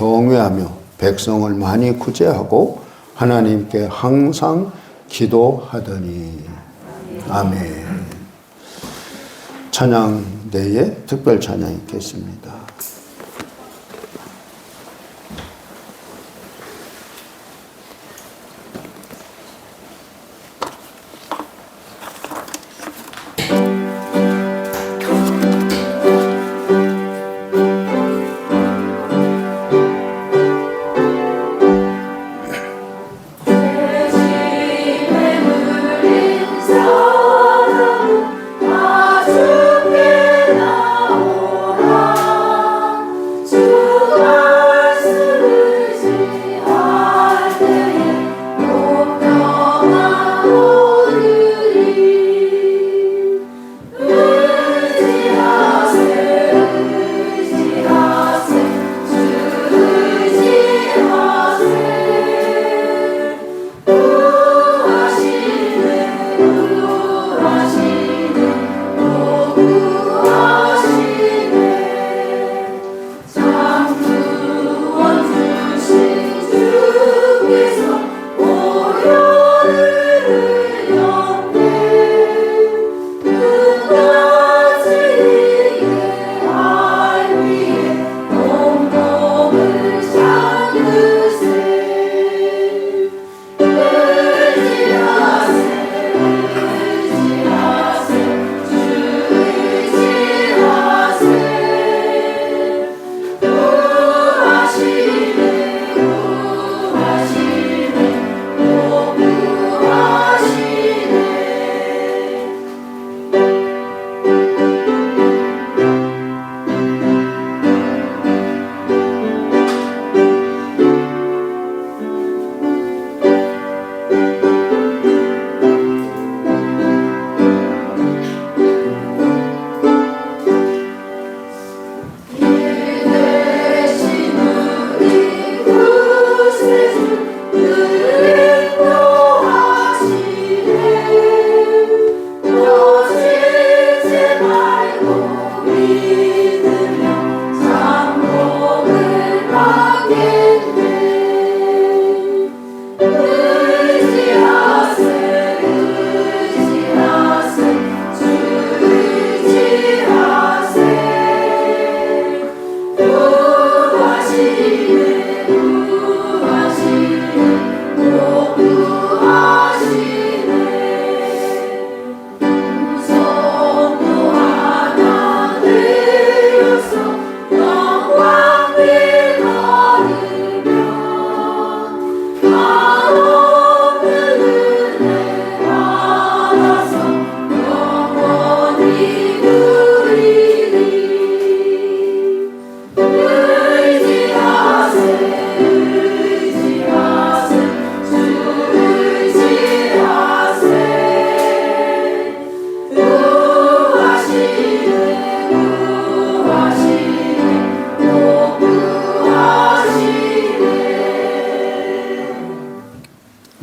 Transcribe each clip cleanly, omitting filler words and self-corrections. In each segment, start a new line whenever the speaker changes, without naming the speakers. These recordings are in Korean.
경외하며 백성을 많이 구제하고 하나님께 항상 기도하더니. 아멘. 찬양대에 특별 찬양이 있겠습니다.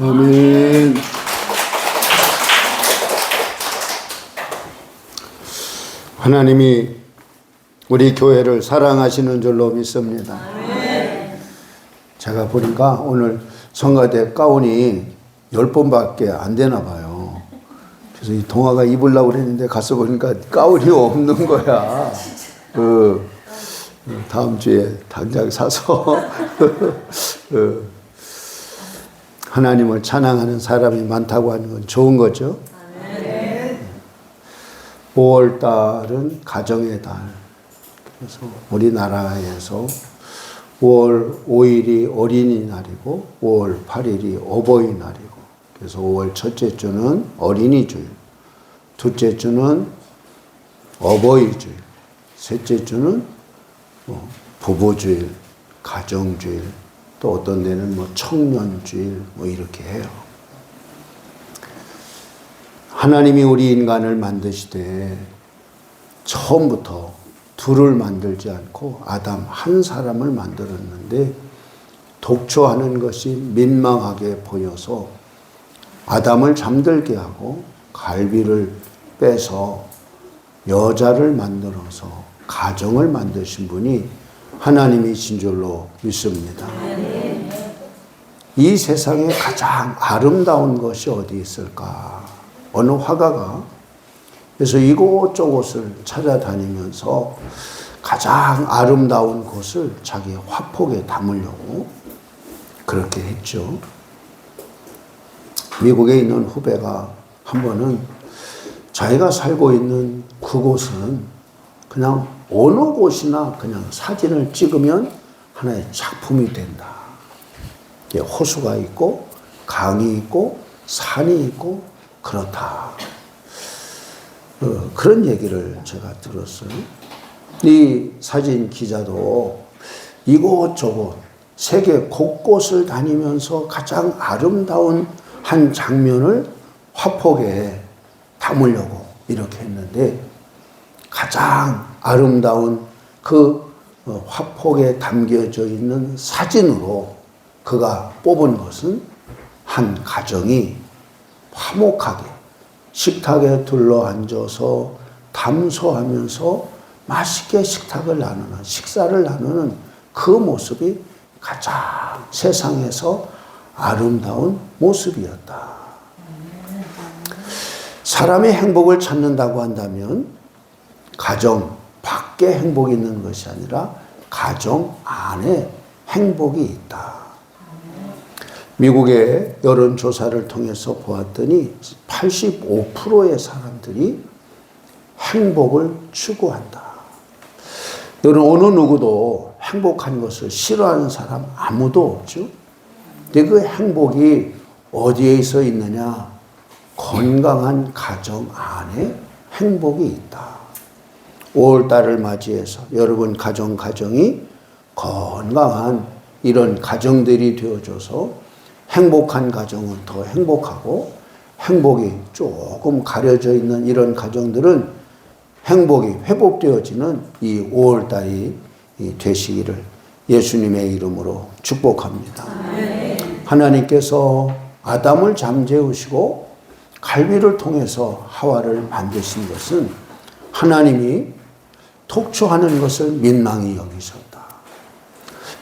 아멘.
하나님이 우리 교회를 사랑하시는 줄로 믿습니다.
아멘.
제가 보니까 오늘 성가대 가운이 10번밖에 안 되나 봐요. 그래서 이 동아가 입으려고 그랬는데 가서 보니까 가운이 없는 거야. 다음 주에 당장 사서 하나님을 찬양하는 사람이 많다고 하는 건 좋은 거죠.
아멘.
5월달은 가정의 달. 그래서 우리나라에서 5월 5일이 어린이날이고 5월 8일이 어버이날이고, 그래서 5월 첫째 주는 어린이주일, 둘째 주는 어버이주일, 셋째 주는 부부주일, 가정주일, 또 어떤 데는 청년주일 이렇게 해요. 하나님이 우리 인간을 만드시되 처음부터 둘을 만들지 않고 아담 한 사람을 만들었는데, 독초하는 것이 민망하게 보여서 아담을 잠들게 하고 갈비를 빼서 여자를 만들어서 가정을 만드신 분이 하나님이신 줄로 믿습니다. 이 세상에 가장 아름다운 것이 어디 있을까? 어느 화가가 그래서 이곳저곳을 찾아다니면서 가장 아름다운 곳을 자기 화폭에 담으려고 그렇게 했죠. 미국에 있는 후배가 한 번은 자기가 살고 있는 그곳은 그냥 어느 곳이나 그냥 사진을 찍으면 하나의 작품이 된다. 호수가 있고 강이 있고 산이 있고 그렇다. 그런 얘기를 제가 들었어요. 이 사진 기자도 이곳저곳 세계 곳곳을 다니면서 가장 아름다운 한 장면을 화폭에 담으려고 이렇게 했는데 가장 아름다운 그 화폭에 담겨져 있는 사진으로 그가 뽑은 것은 한 가정이 화목하게 식탁에 둘러앉아서 담소하면서 맛있게 식탁을 나누는, 식사를 나누는 그 모습이 가장 세상에서 아름다운 모습이었다. 사람의 행복을 찾는다고 한다면 가정 밖에 행복이 있는 것이 아니라 가정 안에 행복이 있다. 미국의 여론조사를 통해서 보았더니 85%의 사람들이 행복을 추구한다. 여러분 어느 누구도 행복한 것을 싫어하는 사람 아무도 없죠. 근데 그 행복이 어디에서 있느냐? 건강한 가정 안에 행복이 있다. 5월달을 맞이해서 여러분 가정이 건강한 이런 가정들이 되어줘서 행복한 가정은 더 행복하고 행복이 조금 가려져 있는 이런 가정들은 행복이 회복되어지는 이 5월달이 되시기를 예수님의 이름으로 축복합니다. 하나님께서 아담을 잠재우시고 갈비를 통해서 하와를 만드신 것은 하나님이 독초하는 것을 민망히 여기셨다.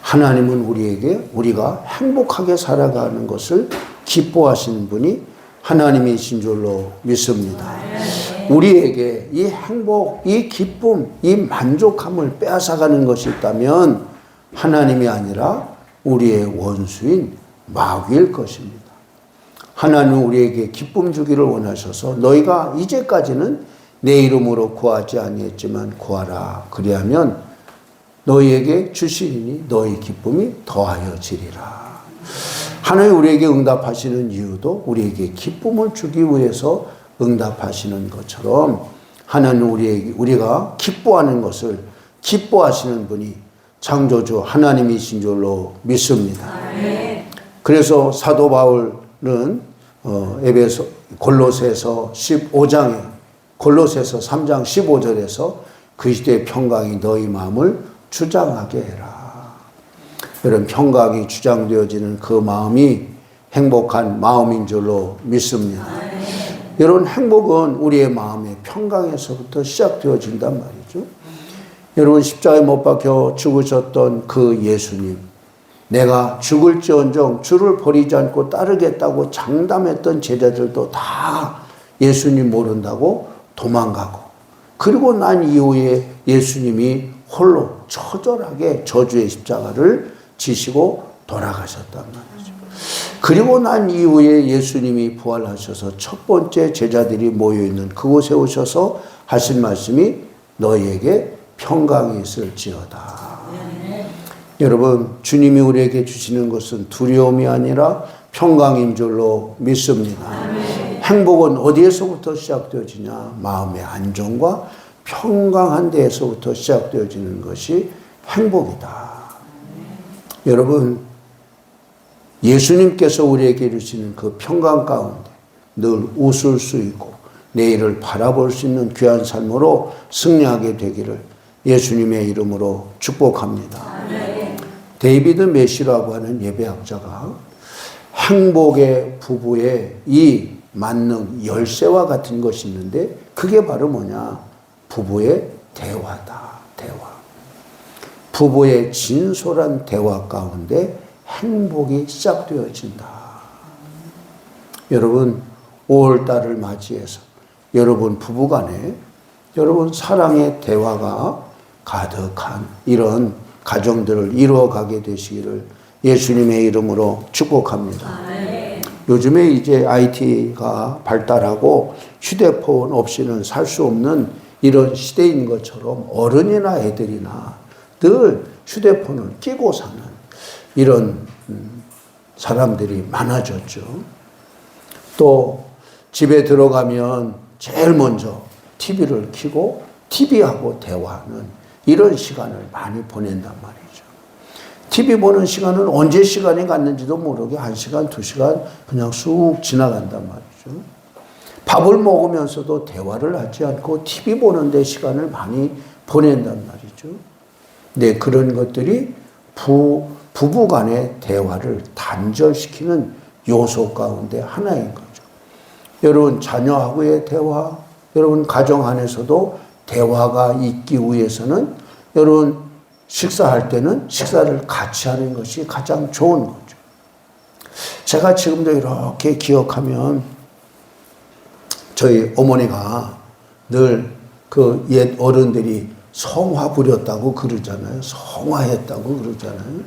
하나님은 우리가 행복하게 살아가는 것을 기뻐하시는 분이 하나님이신 줄로 믿습니다. 우리에게 이 행복, 이 기쁨, 이 만족함을 빼앗아가는 것이 있다면 하나님이 아니라 우리의 원수인 마귀일 것입니다. 하나님은 우리에게 기쁨 주기를 원하셔서 너희가 이제까지는 내 이름으로 구하지 아니했지만 구하라. 그리하면 너희에게 주시리니 너희 기쁨이 더하여지리라. 하나님 우리에게 응답하시는 이유도 우리에게 기쁨을 주기 위해서 응답하시는 것처럼 하나님 우리가 기뻐하는 것을 기뻐하시는 분이 창조주 하나님이신 줄로 믿습니다. 그래서 사도 바울은 골로새서 3장 15절에서 그 시대의 평강이 너희 마음을 주장하게 해라. 여러분 평강이 주장되어지는 그 마음이 행복한 마음인 줄로 믿습니다. 여러분 행복은 우리의 마음의 평강에서부터 시작되어진단 말이죠. 여러분 십자가에 못 박혀 죽으셨던 그 예수님, 내가 죽을지언정 주를 버리지 않고 따르겠다고 장담했던 제자들도 다 예수님 모른다고 도망가고, 그리고 난 이후에 예수님이 홀로 처절하게 저주의 십자가를 지시고 돌아가셨단 말이죠. 그리고 난 이후에 예수님이 부활하셔서 첫 번째 제자들이 모여있는 그곳에 오셔서 하신 말씀이 너희에게 평강이 있을지어다. 여러분 주님이 우리에게 주시는 것은 두려움이 아니라 평강인 줄로 믿습니다. 행복은 어디에서부터 시작되어지냐? 마음의 안정과 평강한 데에서부터 시작되어지는 것이 행복이다. 여러분 예수님께서 우리에게 주시는 그 평강 가운데 늘 웃을 수 있고 내일을 바라볼 수 있는 귀한 삶으로 승리하게 되기를 예수님의 이름으로 축복합니다. 데이비드 메시라고 하는 예배학자가 행복의 부부의 이 만능 열쇠와 같은 것이 있는데 그게 바로 뭐냐? 부부의 대화다. 대화. 부부의 진솔한 대화 가운데 행복이 시작되어진다. 여러분 5월달을 맞이해서 여러분 부부간에 여러분 사랑의 대화가 가득한 이런 가정들을 이루어가게 되시기를 예수님의 이름으로 축복합니다. 요즘에 이제 IT가 발달하고 휴대폰 없이는 살 수 없는 이런 시대인 것처럼 어른이나 애들이나 늘 휴대폰을 끼고 사는 이런 사람들이 많아졌죠. 또 집에 들어가면 제일 먼저 TV를 켜고 TV하고 대화하는 이런 시간을 많이 보낸단 말이죠. TV 보는 시간은 언제 시간이 갔는지도 모르게 1시간, 2시간 그냥 쑥 지나간단 말이죠. 밥을 먹으면서도 대화를 하지 않고 TV 보는 데 시간을 많이 보낸단 말이죠. 네, 그런 것들이 부부 간의 대화를 단절시키는 요소 가운데 하나인 거죠. 여러분 자녀하고의 대화, 여러분 가정 안에서도 대화가 있기 위해서는 여러분 식사할 때는 식사를 같이 하는 것이 가장 좋은 거죠. 제가 지금도 이렇게 기억하면 저희 어머니가 늘 그 옛 어른들이 성화 부렸다고 그러잖아요. 성화했다고 그러잖아요.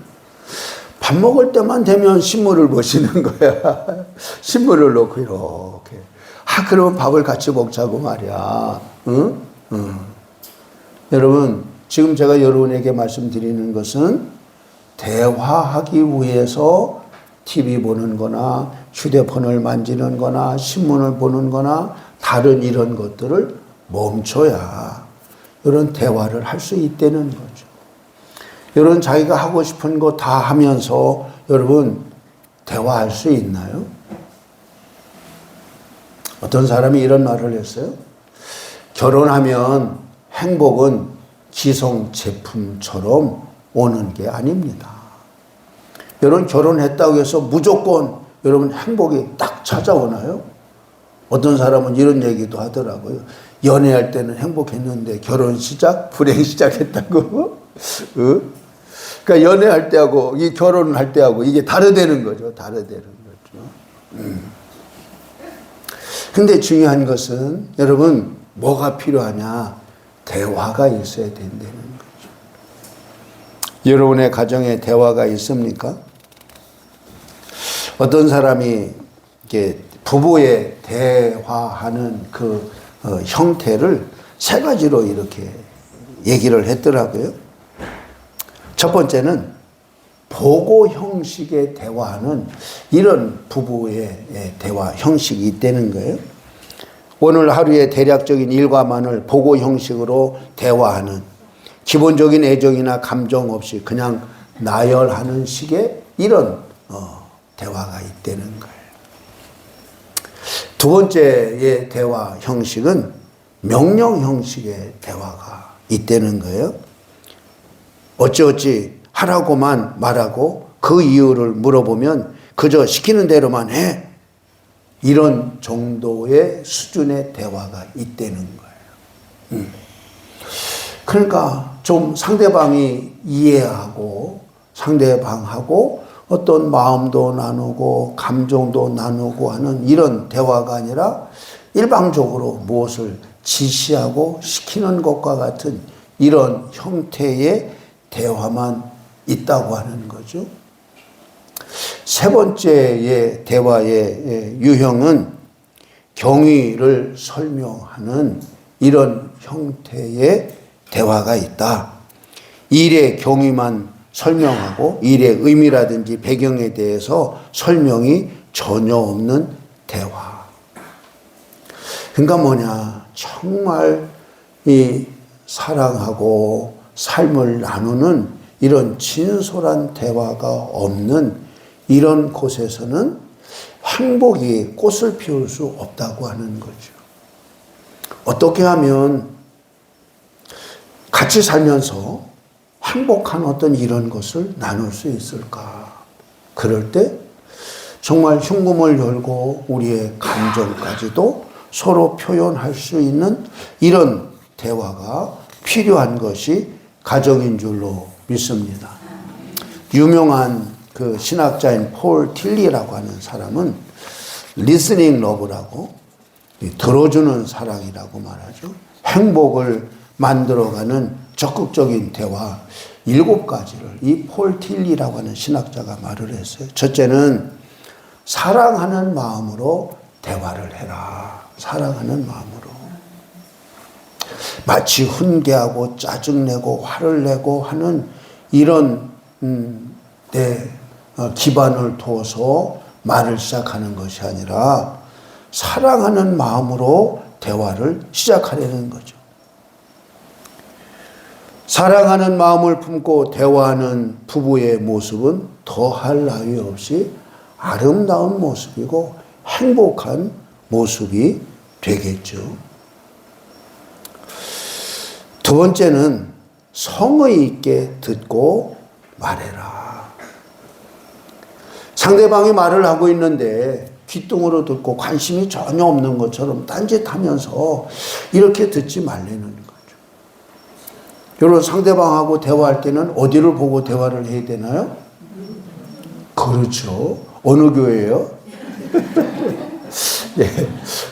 밥 먹을 때만 되면 신물을 보시는 거야. 신물을 놓고 이렇게. 그러면 밥을 같이 먹자고 말이야. 응? 여러분, 지금 제가 여러분에게 말씀드리는 것은 대화하기 위해서 TV 보는 거나 휴대폰을 만지는 거나 신문을 보는 거나 다른 이런 것들을 멈춰야 이런 대화를 할 수 있다는 거죠. 여러분 자기가 하고 싶은 거 다 하면서 여러분 대화할 수 있나요? 어떤 사람이 이런 말을 했어요. 결혼하면 행복은 기성 제품처럼 오는 게 아닙니다. 여러분 결혼했다고 해서 무조건 여러분 행복이 딱 찾아오나요? 어떤 사람은 이런 얘기도 하더라고요. 연애할 때는 행복했는데 결혼 시작, 불행 시작했다고. 그러니까 연애할 때하고 이 결혼할 때하고 이게 다르다는 거죠. 다르다는 거죠. 근데 중요한 것은 여러분 뭐가 필요하냐? 대화가 있어야 된다는 거죠. 여러분의 가정에 대화가 있습니까? 어떤 사람이 이렇게 부부의 대화하는 그 형태를 3가지로 이렇게 얘기를 했더라고요. 첫 번째는 보고 형식의 대화하는 이런 부부의 대화 형식이 있다는 거예요. 오늘 하루의 대략적인 일과만을 보고 형식으로 대화하는 기본적인 애정이나 감정 없이 그냥 나열하는 식의 이런 대화가 있다는 거예요. 두 번째의 대화 형식은 명령 형식의 대화가 있다는 거예요. 어찌어찌 하라고만 말하고 그 이유를 물어보면 그저 시키는 대로만 해. 이런 정도의 수준의 대화가 있다는 거예요. 그러니까 좀 상대방이 이해하고 상대방하고 어떤 마음도 나누고 감정도 나누고 하는 이런 대화가 아니라 일방적으로 무엇을 지시하고 시키는 것과 같은 이런 형태의 대화만 있다고 하는 거죠. 세 번째의 대화의 유형은 경위를 설명하는 이런 형태의 대화가 있다. 일의 경위만 설명하고 일의 의미라든지 배경에 대해서 설명이 전혀 없는 대화. 그러니까 뭐냐, 정말 이 사랑하고 삶을 나누는 이런 진솔한 대화가 없는 이런 곳에서는 행복이 꽃을 피울 수 없다고 하는 거죠. 어떻게 하면 같이 살면서 행복한 어떤 이런 것을 나눌 수 있을까? 그럴 때 정말 흉금을 열고 우리의 감정까지도 서로 표현할 수 있는 이런 대화가 필요한 것이 가정인 줄로 믿습니다. 유명한 그 신학자인 폴 틸리라고 하는 사람은 리스닝 러브라고, 들어주는 사랑이라고 말하죠. 행복을 만들어가는 적극적인 대화 7가지를 이 폴 틸리라고 하는 신학자가 말을 했어요. 첫째는 사랑하는 마음으로 대화를 해라. 사랑하는 마음으로. 마치 훈계하고 짜증내고 화를 내고 하는 이런 기반을 둬서 말을 시작하는 것이 아니라 사랑하는 마음으로 대화를 시작하려는 거죠. 사랑하는 마음을 품고 대화하는 부부의 모습은 더할 나위 없이 아름다운 모습이고 행복한 모습이 되겠죠. 두 번째는 성의 있게 듣고 말해라. 상대방이 말을 하고 있는데 귓등으로 듣고 관심이 전혀 없는 것처럼 딴짓하면서 이렇게 듣지 말라는 거죠. 여러분, 상대방하고 대화할 때는 어디를 보고 대화를 해야 되나요? 그렇죠. 어느 교회예요? 예,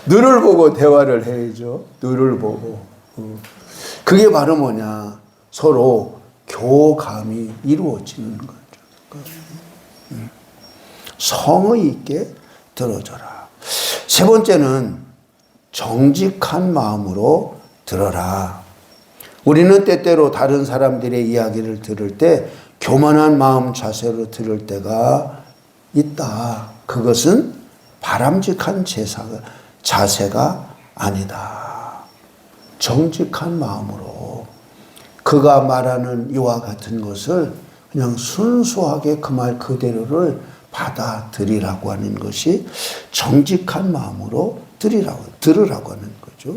눈을 보고 대화를 해야죠. 눈을 보고. 그게 바로 뭐냐? 서로 교감이 이루어지는 거죠. 성의 있게 들어줘라. 세 번째는 정직한 마음으로 들어라. 우리는 때때로 다른 사람들의 이야기를 들을 때 교만한 마음 자세로 들을 때가 있다. 그것은 바람직한 자세가 아니다. 정직한 마음으로 그가 말하는 이와 같은 것을 그냥 순수하게 그 말 그대로를 받아들이라고 하는 것이 정직한 마음으로 들으라고 하는 거죠.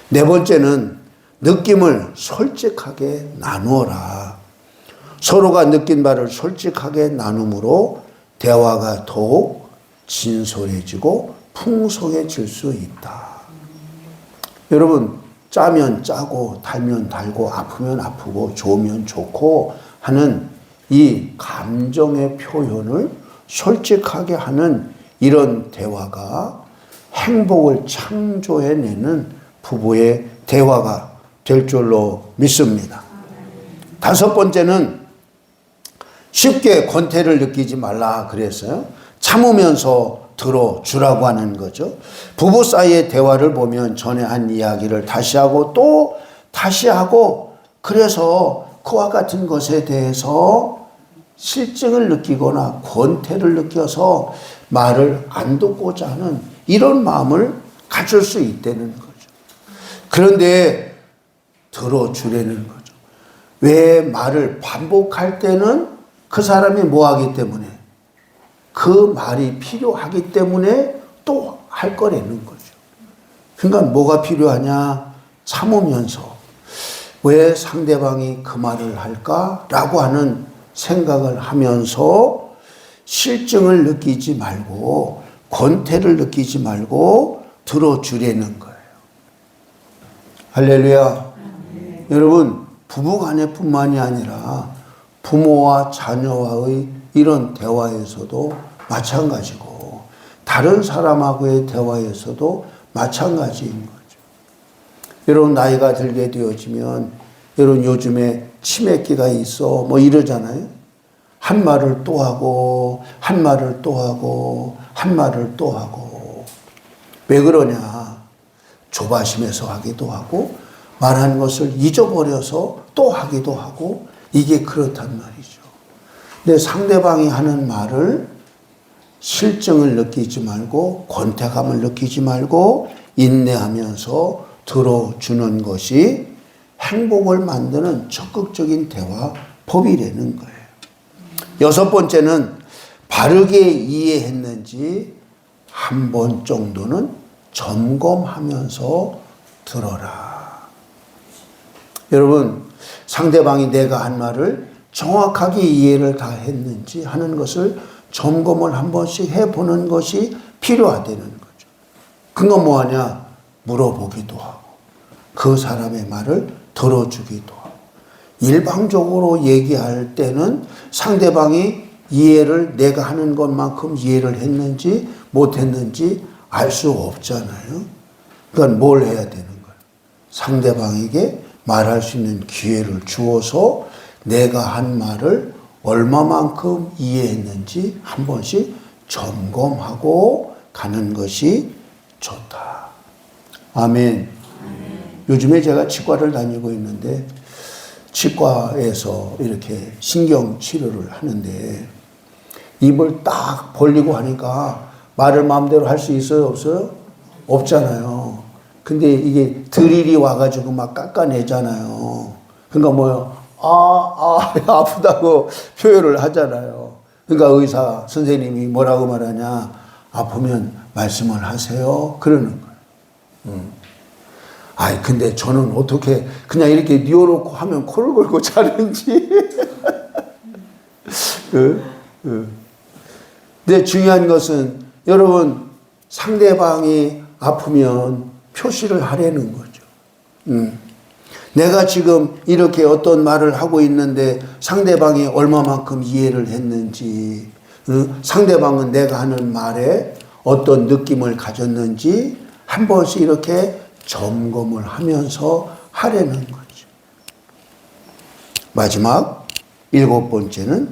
네 번째는 느낌을 솔직하게 나누어라. 서로가 느낀 바를 솔직하게 나눔으로 대화가 더욱 진솔해지고 풍성해질 수 있다. 여러분, 짜면 짜고 달면 달고 아프면 아프고 좋으면 좋고 하는 이 감정의 표현을 솔직하게 하는 이런 대화가 행복을 창조해내는 부부의 대화가 될 줄로 믿습니다. 다섯 번째는 쉽게 권태를 느끼지 말라 그랬어요. 참으면서 들어주라고 하는 거죠. 부부 사이의 대화를 보면 전에 한 이야기를 다시 하고 또 다시 하고, 그래서 그와 같은 것에 대해서 실증을 느끼거나 권태를 느껴서 말을 안 듣고자 하는 이런 마음을 가질 수 있다는 거죠. 그런데 들어주라는 거죠. 왜 말을 반복할 때는 그 사람이 뭐 하기 때문에, 그 말이 필요하기 때문에 또 할 거라는 거죠. 그러니까 뭐가 필요하냐? 참으면서 왜 상대방이 그 말을 할까라고 하는 생각을 하면서 실증을 느끼지 말고 권태를 느끼지 말고 들어주라는 거예요. 할렐루야. 여러분, 부부간에 뿐만이 아니라 부모와 자녀와의 이런 대화에서도 마찬가지고 다른 사람하고의 대화에서도 마찬가지인 거죠. 여러분, 나이가 들게 되어지면 여러분 요즘에 치매기가 있어 뭐 이러잖아요. 한 말을 또 하고 한 말을 또 하고 한 말을 또 하고. 왜 그러냐? 조바심에서 하기도 하고 말한 것을 잊어버려서 또 하기도 하고, 이게 그렇단 말이죠. 근데 상대방이 하는 말을 실증을 느끼지 말고 권태감을 느끼지 말고 인내하면서 들어주는 것이 행복을 만드는 적극적인 대화 법이라는 거예요. 여섯 번째는 바르게 이해했는지 한 번 정도는 점검하면서 들어라. 여러분, 상대방이 내가 한 말을 정확하게 이해를 다 했는지 하는 것을 점검을 한 번씩 해보는 것이 필요하다는 거죠. 그건 뭐하냐? 물어보기도 하고 그 사람의 말을 들어주기도 하고. 일방적으로 얘기할 때는 상대방이 이해를 내가 하는 것만큼 이해를 했는지 못했는지 알 수 없잖아요. 그러니까 뭘 해야 되는 거예요? 상대방에게 말할 수 있는 기회를 주어서 내가 한 말을 얼마만큼 이해했는지 한 번씩 점검하고 가는 것이 좋다. 아멘. 요즘에 제가 치과를 다니고 있는데 치과에서 이렇게 신경 치료를 하는데 입을 딱 벌리고 하니까 말을 마음대로 할 수 있어요? 없어요? 없잖아요. 근데 이게 드릴이 와가지고 막 깎아내잖아요. 그러니까 뭐요? 아프다고 표현을 하잖아요. 그러니까 의사 선생님이 뭐라고 말하냐? 아프면 말씀을 하세요. 그러는 거예요. 아이, 근데 저는 어떻게 그냥 이렇게 뉘어놓고 하면 코를 걸고 자는지. 근데 중요한 것은 여러분, 상대방이 아프면 표시를 하라는 거죠. 내가 지금 이렇게 어떤 말을 하고 있는데 상대방이 얼마만큼 이해를 했는지, 상대방은 내가 하는 말에 어떤 느낌을 가졌는지 한 번씩 이렇게 점검을 하면서 하라는 거죠. 마지막 7번째는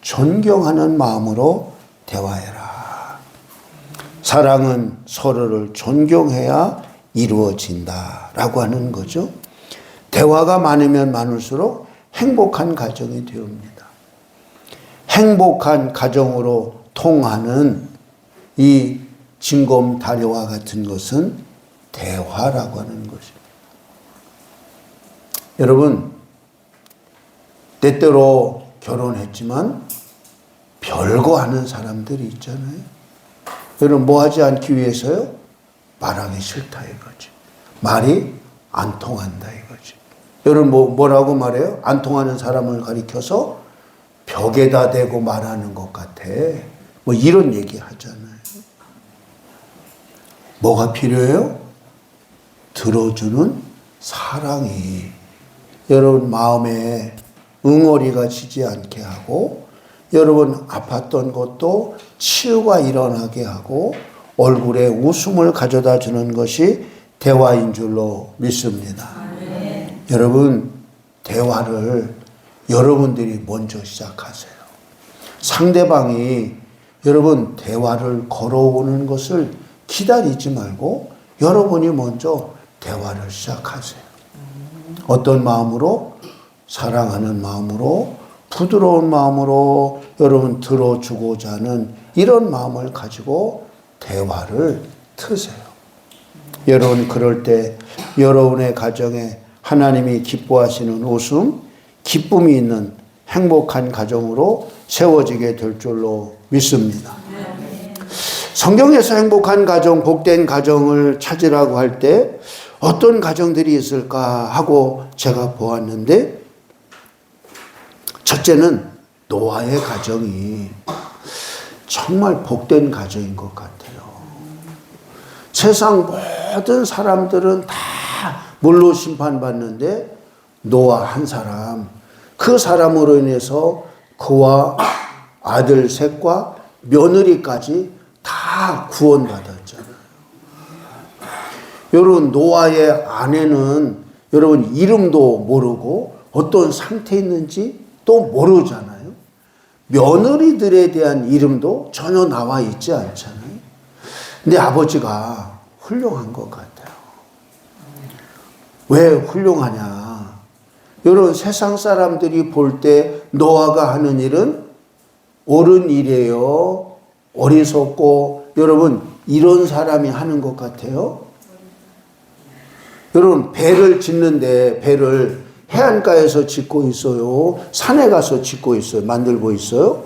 존경하는 마음으로 대화해라. 사랑은 서로를 존경해야 이루어진다라고 하는 거죠. 대화가 많으면 많을수록 행복한 가정이 되옵니다. 행복한 가정으로 통하는 이 징검다리와 같은 것은 대화라고 하는 것입니다. 여러분, 때때로 결혼했지만 별거 하는 사람들이 있잖아요. 여러분, 뭐 하지 않기 위해서요? 말하기 싫다 이거지. 말이 안 통한다 이거지. 여러분, 뭐라고 말해요? 안 통하는 사람을 가리켜서 벽에다 대고 말하는 것 같아. 뭐 이런 얘기 하잖아요. 뭐가 필요해요? 들어주는 사랑이 여러분 마음에 응어리가 지지 않게 하고, 여러분 아팠던 것도 치유가 일어나게 하고 얼굴에 웃음을 가져다 주는 것이 대화인 줄로 믿습니다. 여러분, 대화를 여러분들이 먼저 시작하세요. 상대방이 여러분 대화를 걸어오는 것을 기다리지 말고 여러분이 먼저 대화를 시작하세요. 어떤 마음으로? 사랑하는 마음으로, 부드러운 마음으로 여러분 들어주고자 하는 이런 마음을 가지고 대화를 트세요. 여러분, 그럴 때 여러분의 가정에 하나님이 기뻐하시는 웃음, 기쁨이 있는 행복한 가정으로 세워지게 될 줄로 믿습니다. 성경에서 행복한 가정, 복된 가정을 찾으라고 할 때 어떤 가정들이 있을까 하고 제가 보았는데, 첫째는 노아의 가정이 정말 복된 가정인 것 같아요. 세상 모든 사람들은 다 물로 심판받는데 노아 한 사람, 그 사람으로 인해서 그와 아들 셋과 며느리까지 다 구원받았잖아요. 여러분, 노아의 아내는 여러분 이름도 모르고 어떤 상태에 있는지 또 모르잖아요. 며느리들에 대한 이름도 전혀 나와 있지 않잖아요. 근데 아버지가 훌륭한 것 같아요. 왜 훌륭하냐? 여러분, 세상 사람들이 볼 때 노아가 하는 일은 옳은 일이에요. 어리석고, 여러분, 이런 사람이 하는 것 같아요. 여러분, 배를 짓는데 배를 해안가에서 짓고 있어요? 산에 가서 짓고 있어요? 만들고 있어요?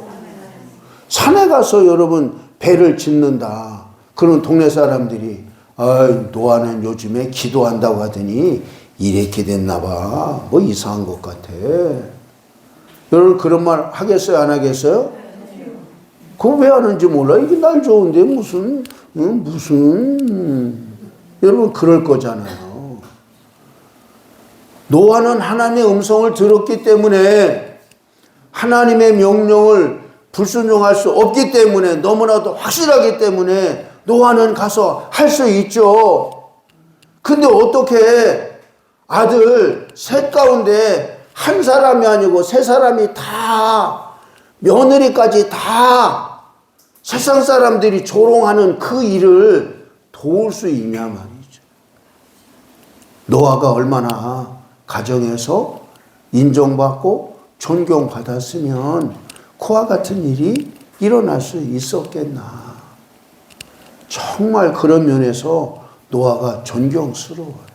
산에 가서 여러분 배를 짓는다. 그런 동네 사람들이 노아는 요즘에 기도한다고 하더니 이렇게 됐나 봐. 뭐 이상한 것 같아. 여러분, 그런 말 하겠어요? 안 하겠어요? 그거 왜 하는지 몰라. 이게 날 좋은데 무슨 여러분 그럴 거잖아요. 노아는 하나님의 음성을 들었기 때문에 하나님의 명령을 불순종할 수 없기 때문에 너무나도 확실하기 때문에 노아는 가서 할 수 있죠. 근데 어떻게 아들 셋 가운데 한 사람이 아니고 세 사람이 다 며느리까지 다 세상 사람들이 조롱하는 그 일을 도울 수 있냐 말이죠. 노아가 얼마나 가정에서 인정받고 존경받았으면 그와 같은 일이 일어날 수 있었겠나. 정말 그런 면에서 노아가 존경스러워요.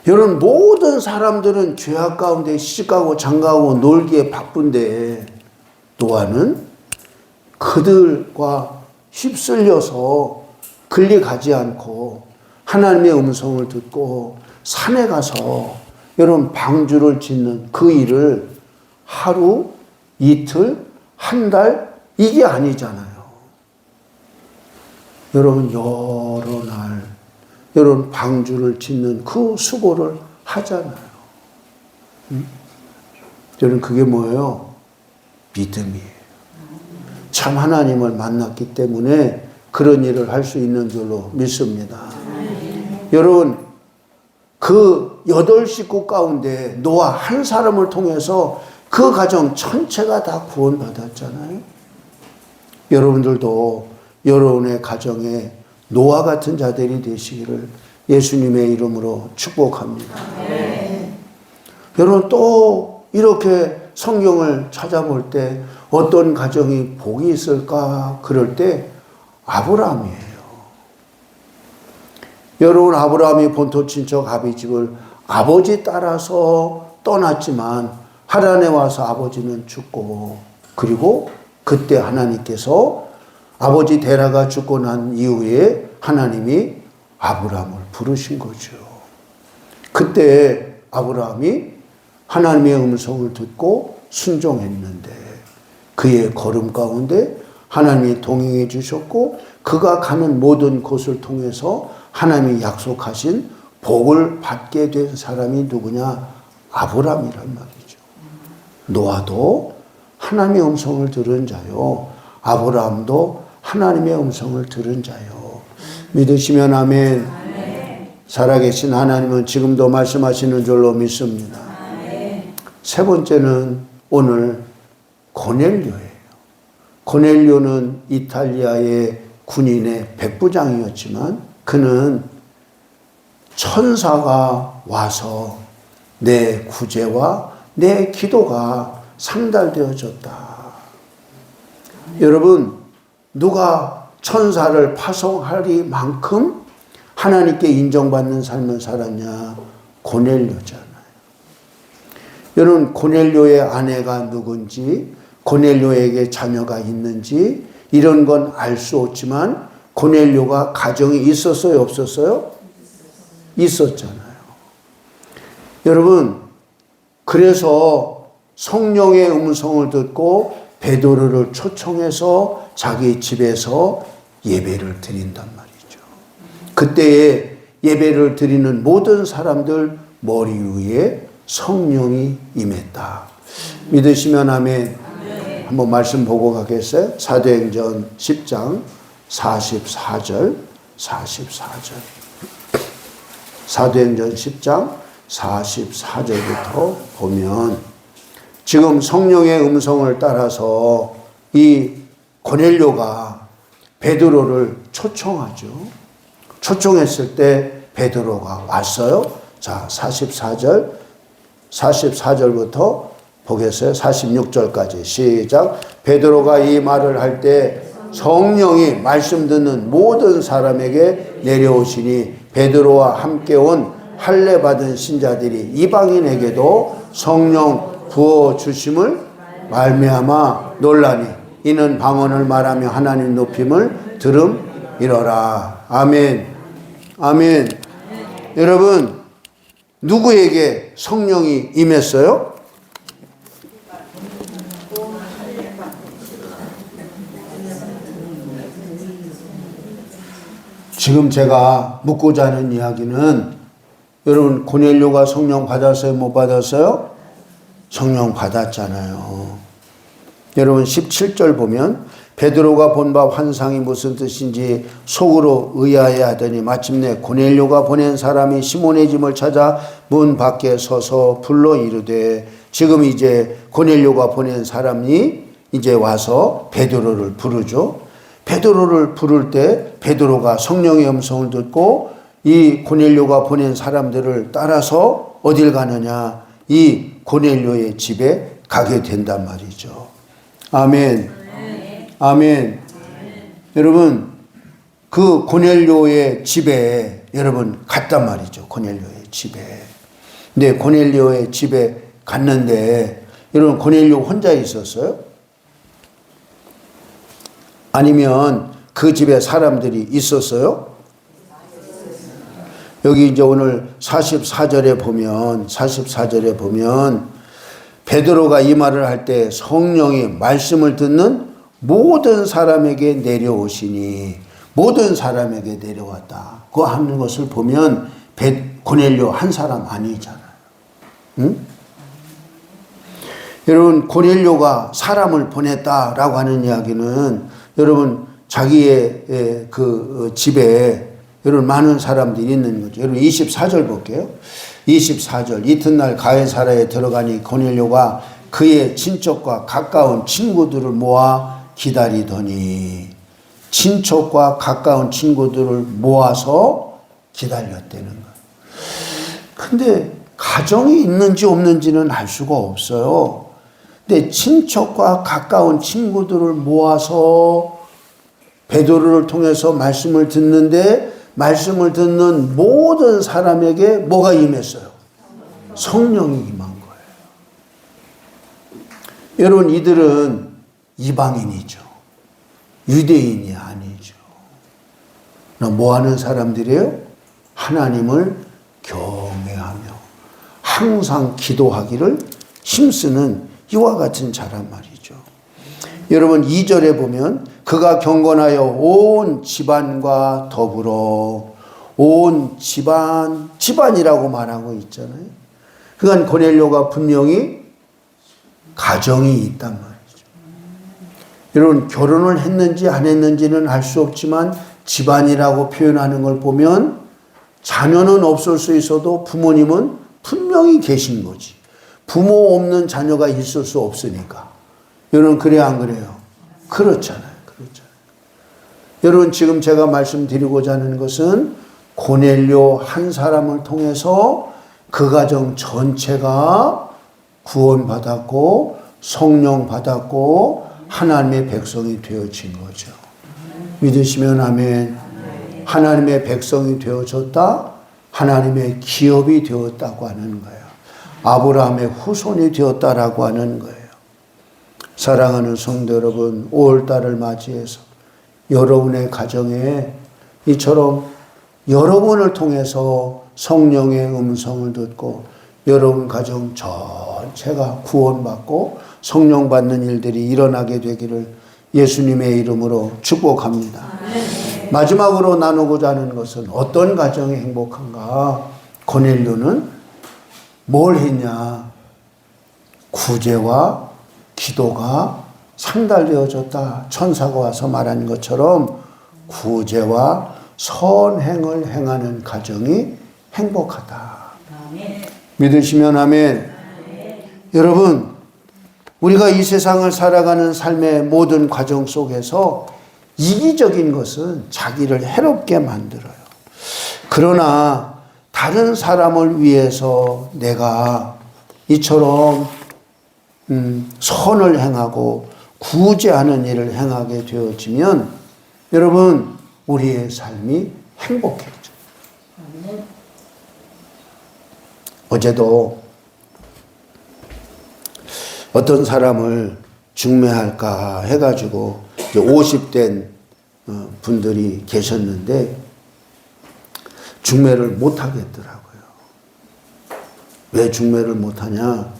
여러분, 모든 사람들은 죄악 가운데 시집가고 장가가고 놀기에 바쁜데 노아는 그들과 휩쓸려서 끌려가지 않고 하나님의 음성을 듣고 산에 가서 여러분 방주를 짓는 그 일을 하루, 이틀, 한 달 이게 아니잖아요. 여러분 여러 날 여러분 방주를 짓는 그 수고를 하잖아요. 여러분 그게 뭐예요? 믿음이에요. 참 하나님을 만났기 때문에 그런 일을 할 수 있는 줄로 믿습니다. 여러분 그 8식구 가운데 노아 한 사람을 통해서 그 가정 전체가 다 구원받았잖아요. 여러분들도 여러분의 가정에 노아 같은 자들이 되시기를 예수님의 이름으로 축복합니다. 여러분 또 이렇게 성경을 찾아볼 때 어떤 가정이 복이 있을까 그럴 때 아브라함이에요. 여러분 아브라함이 본토 친척 아비집을 아버지 따라서 떠났지만 하란에 와서 아버지는 죽고 그리고 그때 하나님께서 아버지 데라가 죽고 난 이후에 하나님이 아브라함을 부르신 거죠. 그때 아브라함이 하나님의 음성을 듣고 순종했는데 그의 걸음 가운데 하나님이 동행해 주셨고 그가 가는 모든 곳을 통해서 하나님이 약속하신 복을 받게 된 사람이 누구냐? 아브라함이란 말이죠. 노아도 하나님의 음성을 들은 자요. 아브라함도 하나님의 음성을 들은 자요. 믿으시면 아멘. 살아계신 하나님은 지금도 말씀하시는 줄로 믿습니다. 세 번째는 오늘 고넬료예요. 고넬료는 이탈리아의 군인의 백부장이었지만 그는 천사가 와서 내 구제와 내 기도가 상달되어졌다. 여러분 누가 천사를 파송하리만큼 하나님께 인정받는 삶을 살았냐? 고넬료잖아요. 여러분 고넬료의 아내가 누군지 고넬료에게 자녀가 있는지 이런 건 알 수 없지만 고넬료가 가정이 있었어요? 없었어요? 있었잖아요. 여러분 그래서 성령의 음성을 듣고 베드로를 초청해서 자기 집에서 예배를 드린단 말이죠. 그때에 예배를 드리는 모든 사람들 머리 위에 성령이 임했다. 믿으시면 아멘. 한번 말씀 보고 가겠어요? 사도행전 10장 44절 44절 사도행전 10장 44절부터 보면 지금 성령의 음성을 따라서 이 고넬료가 베드로를 초청하죠. 초청했을 때 베드로가 왔어요. 자, 44절부터 보겠어요. 46절까지 시작. 베드로가 이 말을 할 때 성령이 말씀 듣는 모든 사람에게 내려오시니 베드로와 함께 온 할례 받은 신자들이 이방인에게도 성령 부어 주심을 말미암아 놀라니 이는 방언을 말하며 하나님 높임을 들음이러라. 아멘. 아멘. 여러분 누구에게 성령이 임했어요? 지금 제가 묻고자 하는 이야기는 여러분 고넬료가 성령 받았어요? 못 받았어요? 성령 받았잖아요. 여러분 17절 보면 베드로가 본 바 환상이 무슨 뜻인지 속으로 의아해 하더니 마침내 고넬료가 보낸 사람이 시몬의 집을 찾아 문 밖에 서서 불러 이르되, 지금 이제 고넬료가 보낸 사람이 이제 와서 베드로를 부르죠. 베드로를 부를 때 베드로가 성령의 음성을 듣고 이 고넬료가 보낸 사람들을 따라서 어딜 가느냐, 이 고넬료의 집에 가게 된단 말이죠. 아멘. 아멘. 여러분 그 고넬료의 집에 여러분 갔단 말이죠. 고넬료의 집에. 근데 고넬료의 집에 갔는데 여러분 고넬료 혼자 있었어요? 아니면 그 집에 사람들이 있었어요? 여기 이제 오늘 44절에 보면 베드로가 이 말을 할 때 성령이 말씀을 듣는 모든 사람에게 내려오시니, 모든 사람에게 내려왔다. 그거 하는 것을 보면 고넬료 한 사람 아니잖아요. 응? 여러분 고넬료가 사람을 보냈다라고 하는 이야기는 여러분 자기의 그 집에 여러분 많은 사람들이 있는 거죠. 여러분 24절 볼게요. 24절 이튿날 가이사랴에 들어가니 고넬료가 그의 친척과 가까운 친구들을 모아 기다리더니, 친척과 가까운 친구들을 모아서 기다렸다는 거예요. 근데 가정이 있는지 없는지는 알 수가 없어요. 근데 친척과 가까운 친구들을 모아서 베드로를 통해서 말씀을 듣는데, 말씀을 듣는 모든 사람에게 뭐가 임했어요? 성령이 임한 거예요. 여러분 이들은 이방인이죠. 유대인이 아니죠. 뭐 하는 사람들이에요? 하나님을 경외하며 항상 기도하기를 힘쓰는 이와 같은 자란 말이죠. 여러분 2절에 보면 그가 경건하여 온 집안과 더불어, 온 집안이라고 말하고 있잖아요. 그러니까 고넬료가 분명히 가정이 있단 말이죠. 여러분 결혼을 했는지 안 했는지는 알 수 없지만 집안이라고 표현하는 걸 보면 자녀는 없을 수 있어도 부모님은 분명히 계신 거지. 부모 없는 자녀가 있을 수 없으니까. 여러분 그래요 안 그래요? 그렇잖아요. 여러분 지금 제가 말씀드리고자 하는 것은 고넬료 한 사람을 통해서 그 가정 전체가 구원받았고 성령 받았고 하나님의 백성이 되어진 거죠. 믿으시면 아멘. 하나님의 백성이 되어졌다. 하나님의 기업이 되었다고 하는 거예요. 아브라함의 후손이 되었다라고 하는 거예요. 사랑하는 성도 여러분, 5월달을 맞이해서 여러분의 가정에 이처럼 여러분을 통해서 성령의 음성을 듣고 여러분 가정 전체가 구원받고 성령 받는 일들이 일어나게 되기를 예수님의 이름으로 축복합니다. 마지막으로 나누고자 하는 것은 어떤 가정이 행복한가? 고넬료는 뭘 했냐? 구제와 기도가 상달되어졌다. 천사가 와서 말한 것처럼 구제와 선행을 행하는 가정이 행복하다. 아멘. 믿으시면 아멘. 아멘. 여러분 우리가 이 세상을 살아가는 삶의 모든 과정 속에서 이기적인 것은 자기를 해롭게 만들어요. 그러나 다른 사람을 위해서 내가 이처럼 선을 행하고 구제하는 일을 행하게 되어지면 여러분 우리의 삶이 행복해져. 어제도 어떤 사람을 중매할까 해가지고 50된 분들이 계셨는데 중매를 못하겠더라고요. 왜 중매를 못하냐?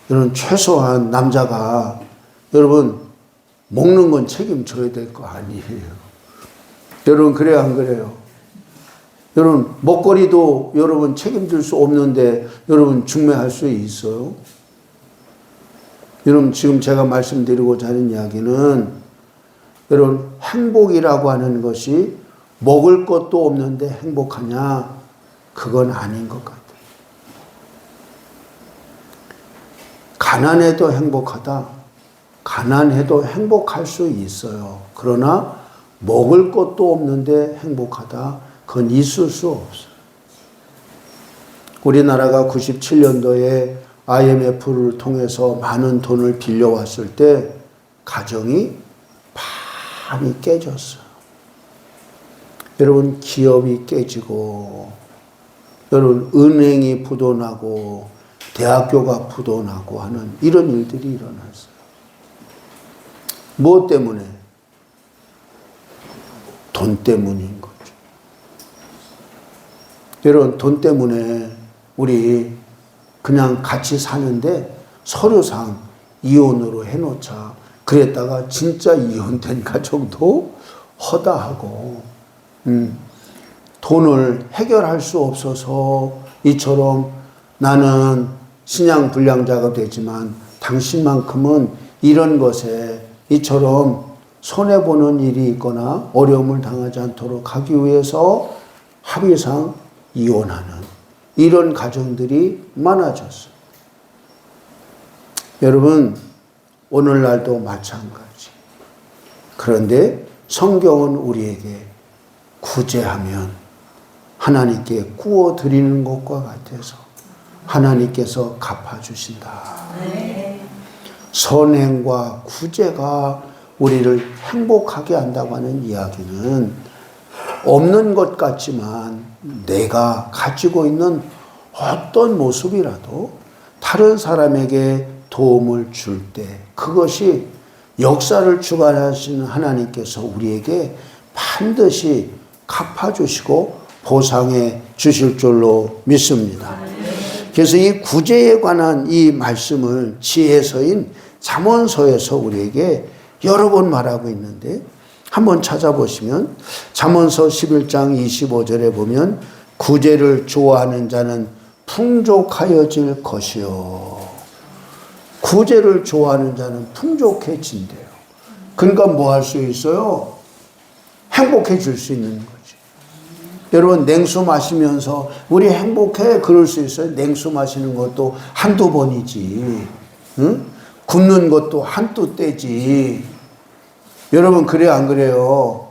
여러분 최소한 남자가 여러분 먹는 건 책임져야 될 거 아니에요. 여러분 그래요 안 그래요? 여러분, 먹거리도 여러분 책임질 수 없는데 여러분 중매할 수 있어요? 여러분, 지금 제가 말씀드리고자 하는 이야기는 여러분, 행복이라고 하는 것이 먹을 것도 없는데 행복하냐? 그건 아닌 것 같아요. 가난해도 행복하다. 가난해도 행복할 수 있어요. 그러나 먹을 것도 없는데 행복하다. 그건 있을 수 없어요. 우리나라가 97년도에 IMF를 통해서 많은 돈을 빌려왔을 때 가정이 많이 깨졌어요. 여러분, 기업이 깨지고, 여러분, 은행이 부도나고, 대학교가 부도나고 하는 이런 일들이 일어났어요. 무엇 때문에? 돈 때문인 거죠. 여러분, 돈 때문에 우리 그냥 같이 사는데 서류상 이혼으로 해놓자. 그랬다가 진짜 이혼된 가정도 허다하고, 돈을 해결할 수 없어서 이처럼 나는 신양 불량자가 되지만 당신만큼은 이런 것에 이처럼 손해보는 일이 있거나 어려움을 당하지 않도록 하기 위해서 합의상 이혼하는 이런 가정들이 많아졌어요. 여러분, 오늘날도 마찬가지. 그런데 성경은 우리에게 구제하면 하나님께 구워드리는 것과 같아서 하나님께서 갚아주신다. 선행과 구제가 우리를 행복하게 한다고 하는 이야기는 없는 것 같지만 내가 가지고 있는 어떤 모습이라도 다른 사람에게 도움을 줄 때 그것이 역사를 주관하시는 하나님께서 우리에게 반드시 갚아주시고 보상해 주실 줄로 믿습니다. 그래서 이 구제에 관한 이 말씀을 지혜서인 잠언서에서 우리에게 여러 번 말하고 있는데 한번 찾아보시면 잠언서 11장 25절에 보면 구제를 좋아하는 자는 풍족하여질 것이요. 구제를 좋아하는 자는 풍족해진대요. 그러니까 뭐 할 수 있어요? 행복해질 수 있는 거지. 여러분, 냉수 마시면서 우리 행복해 그럴 수 있어요. 냉수 마시는 것도 한두 번이지. 응? 굶는 것도 한두 때지. 여러분, 그래 안 그래요?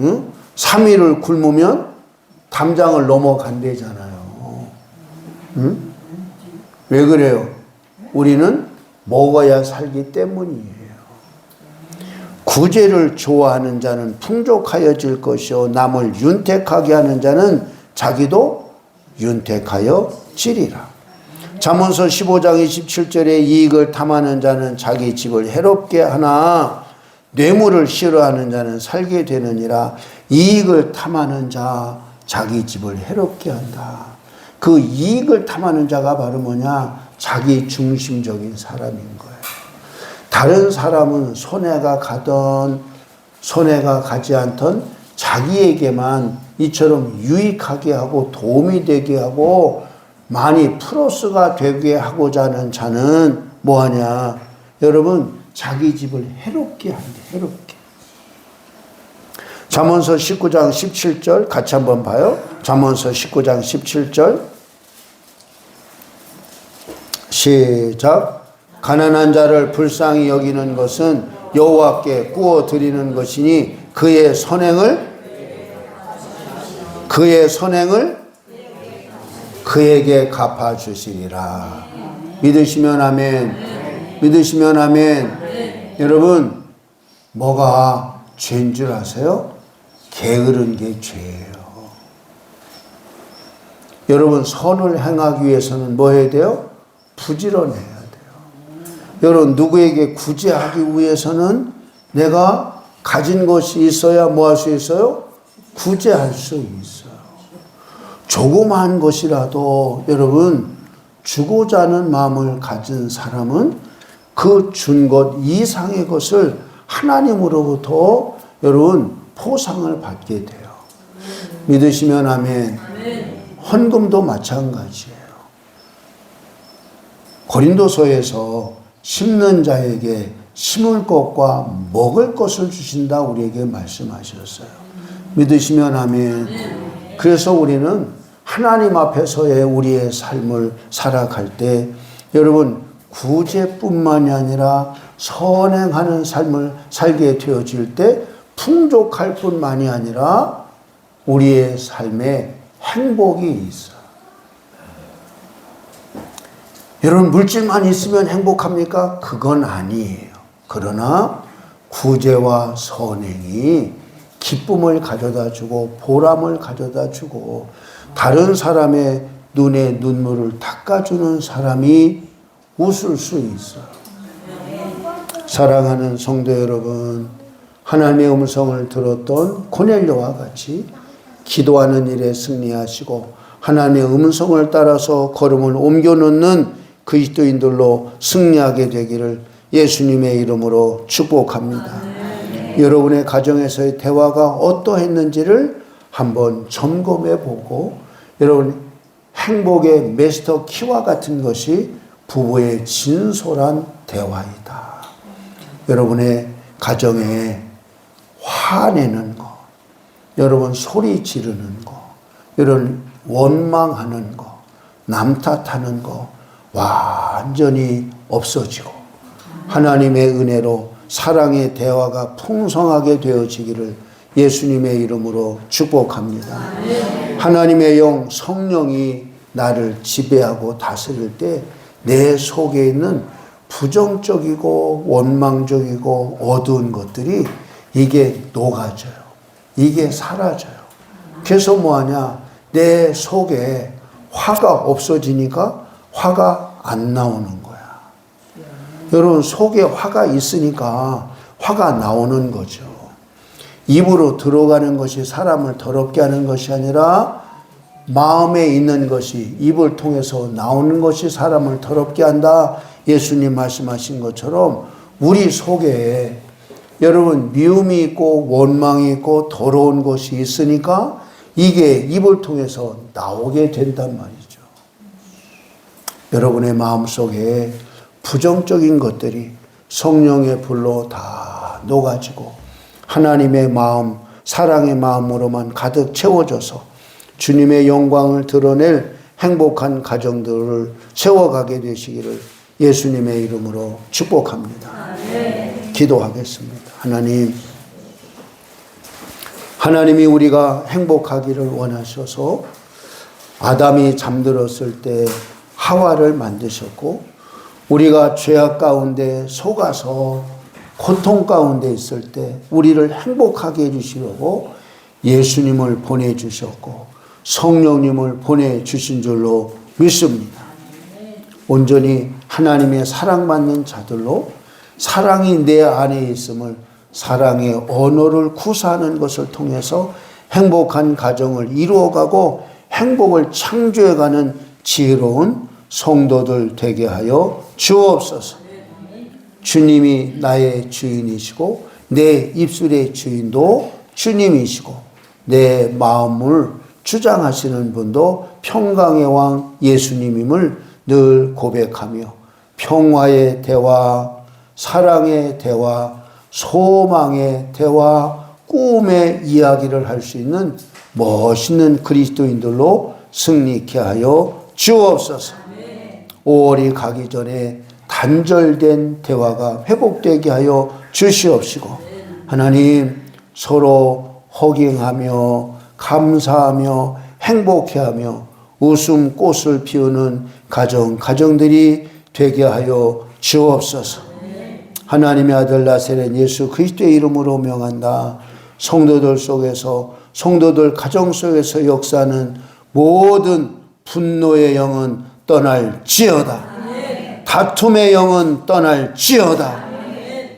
응? 3일을 굶으면 담장을 넘어간대잖아요. 응? 왜 그래요? 우리는 먹어야 살기 때문이에요. 구제를 좋아하는 자는 풍족하여질 것이요 남을 윤택하게 하는 자는 자기도 윤택하여 지리라. 잠언서 15장 27절에 이익을 탐하는 자는 자기 집을 해롭게 하나 뇌물을 싫어하는 자는 살게 되느니라. 이익을 탐하는 자 자기 집을 해롭게 한다. 그 이익을 탐하는 자가 바로 뭐냐? 자기 중심적인 사람인 거예요. 다른 사람은 손해가 가던 손해가 가지 않던 자기에게만 이처럼 유익하게 하고 도움이 되게 하고 많이 플러스가 되게 하고자 하는 자는 뭐하냐? 여러분, 자기 집을 해롭게 한대. 해롭게. 잠언서 19장 17절 같이 한번 봐요. 잠언서 19장 17절 시작. 가난한 자를 불쌍히 여기는 것은 여호와께 구워 드리는 것이니 그의 선행을 그에게 갚아 주시리라. 믿으시면 아멘. 믿으시면 아멘. 여러분, 뭐가 죄인 줄 아세요? 게으른 게 죄예요. 여러분, 선을 행하기 위해서는 뭐 해야 돼요? 부지런해야 돼요. 여러분, 누구에게 구제하기 위해서는 내가 가진 것이 있어야 뭐 할 수 있어요? 구제할 수 있어요. 조그마한 것이라도 여러분, 주고자 하는 마음을 가진 사람은 그 준 것 이상의 것을 하나님으로부터 여러분 포상을 받게 돼요. 믿으시면 아멘. 헌금도 마찬가지예요. 고린도서에서 심는 자에게 심을 것과 먹을 것을 주신다 우리에게 말씀하셨어요. 믿으시면 아멘. 그래서 우리는 하나님 앞에서의 우리의 삶을 살아갈 때 여러분 구제뿐만이 아니라 선행하는 삶을 살게 되어질 때 풍족할 뿐만이 아니라 우리의 삶에 행복이 있어요. 여러분 물질만 있으면 행복합니까? 그건 아니에요. 그러나 구제와 선행이 기쁨을 가져다 주고 보람을 가져다 주고 다른 사람의 눈에 눈물을 닦아주는 사람이 웃을 수 있어요. 사랑하는 성도 여러분, 하나님의 음성을 들었던 고넬료와 같이 기도하는 일에 승리하시고 하나님의 음성을 따라서 걸음을 옮겨놓는 그리스도인들로 승리하게 되기를 예수님의 이름으로 축복합니다. 여러분의 가정에서의 대화가 어떠했는지를 한번 점검해 보고 여러분 행복의 마스터 키와 같은 것이 부부의 진솔한 대화이다. 여러분의 가정에 화내는 거, 여러분 소리 지르는 거, 여러분 원망하는 거, 남 탓하는 거 완전히 없어지고 하나님의 은혜로 사랑의 대화가 풍성하게 되어지기를 예수님의 이름으로 축복합니다. 하나님의 영 성령이 나를 지배하고 다스릴 때 내 속에 있는 부정적이고 원망적이고 어두운 것들이 이게 녹아져요. 이게 사라져요. 그래서 뭐하냐? 내 속에 화가 없어지니까 화가 안 나오는 거야. 여러분 속에 화가 있으니까 화가 나오는 거죠. 입으로 들어가는 것이 사람을 더럽게 하는 것이 아니라 마음에 있는 것이 입을 통해서 나오는 것이 사람을 더럽게 한다. 예수님 말씀하신 것처럼 우리 속에 여러분 미움이 있고 원망이 있고 더러운 것이 있으니까 이게 입을 통해서 나오게 된단 말이죠. 여러분의 마음속에 부정적인 것들이 성령의 불로 다 녹아지고 하나님의 마음, 사랑의 마음으로만 가득 채워져서 주님의 영광을 드러낼 행복한 가정들을 세워가게 되시기를 예수님의 이름으로 축복합니다. 기도하겠습니다. 하나님이 우리가 행복하기를 원하셔서 아담이 잠들었을 때 하와를 만드셨고 우리가 죄악 가운데 속아서 고통 가운데 있을 때 우리를 행복하게 해주시려고 예수님을 보내주셨고 성령님을 보내주신 줄로 믿습니다. 온전히 하나님의 사랑받는 자들로 사랑이 내 안에 있음을 사랑의 언어를 구사하는 것을 통해서 행복한 가정을 이루어가고 행복을 창조해가는 지혜로운 성도들 되게 하여 주옵소서. 주님이 나의 주인이시고 내 입술의 주인도 주님이시고 내 마음을 주장하시는 분도 평강의 왕 예수님임을 늘 고백하며 평화의 대화, 사랑의 대화, 소망의 대화, 꿈의 이야기를 할 수 있는 멋있는 그리스도인들로 승리케 하여 주옵소서. 5월이 가기 전에 단절된 대화가 회복되게 하여 주시옵시고 하나님 서로 허깅하며 감사하며 행복해하며 웃음꽃을 피우는 가정들이 되게 하여 주옵소서. 하나님의 아들 나사렛 예수 그리스도의 이름으로 명한다. 성도들 속에서 성도들 가정 속에서 역사하는 모든 분노의 영은 떠날지어다. 다툼의 영은 떠날지어다.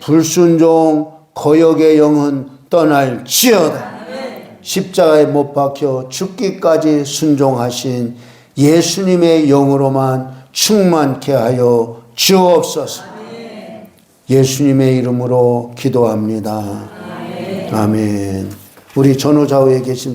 불순종 거역의 영은 떠날지어다. 십자가에 못 박혀 죽기까지 순종하신 예수님의 영으로만 충만케 하여 주옵소서. 예수님의 이름으로 기도합니다. 아멘. 우리 전후 좌우에 계신